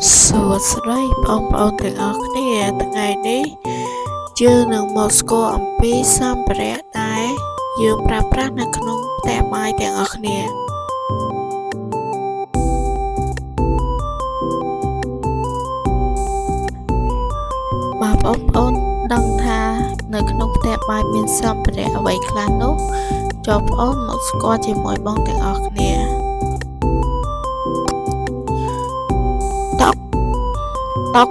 សួស្តីបងប្អូនទាំងអស់គ្នាថ្ងៃនេះយើងនឹងមកស្គាល់អំពីសម្ភារៈដែលយើងប្រើប្រាស់នៅក្នុងផ្ទះបាយទាំងអស់គ្នាបាទបងប្អូនដឹងថានៅក្នុងផ្ទះបាយមានសម្ភារៈអ្វីខ្លះនោះចូលបងប្អូនមកស្គាល់ជាមួយបងទាំងអស់គ្នាតុក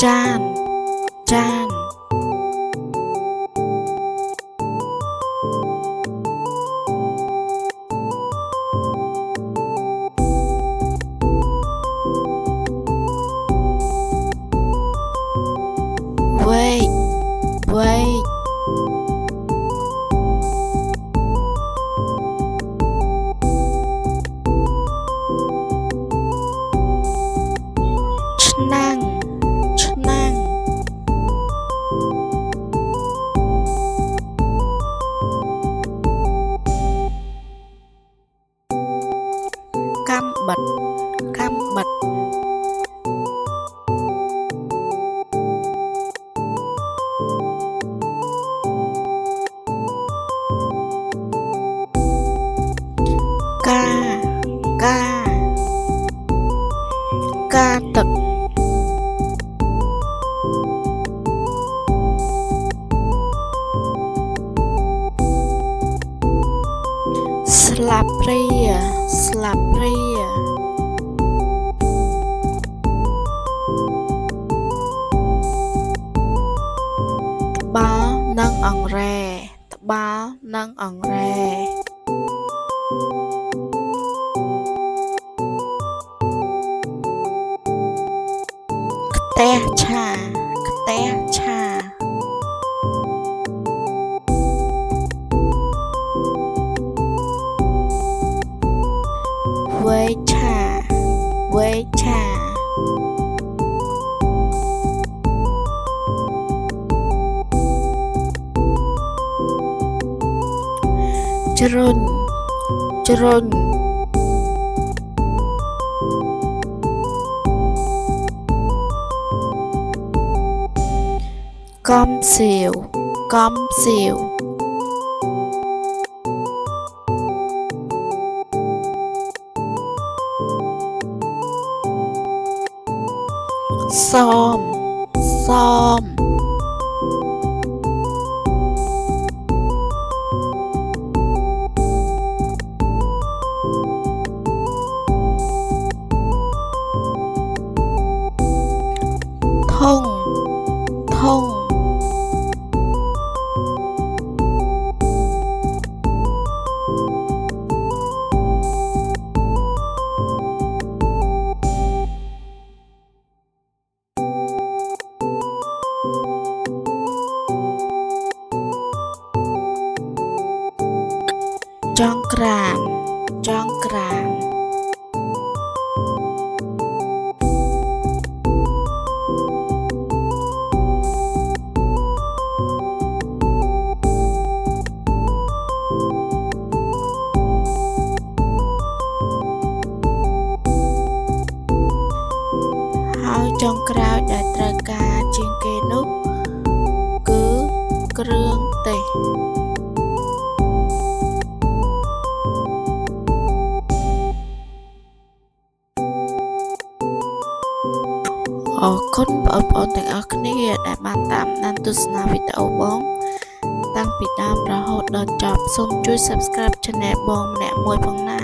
ចានវែកឆ្នាំងកាំបិតកាទឹកស្លាបព្រាត្បាល់និងអង្រែខ្ទះឆាវែកឆាជ្រុញកំសៀវសមធុងចង្ក្រានហើយចុងក្រោយដែលត្រូវការជាងគេនោះគឺគ្រឿងទេសអរគុណបងប្អូនទាំងអស់គ្នាដែលបានតាមដានទស្សនាវីដេអូបងតាំងពីដើមរហូតដល់ចប់សូមជួយ Subscribe Channel បងម្នាក់មួយផងណា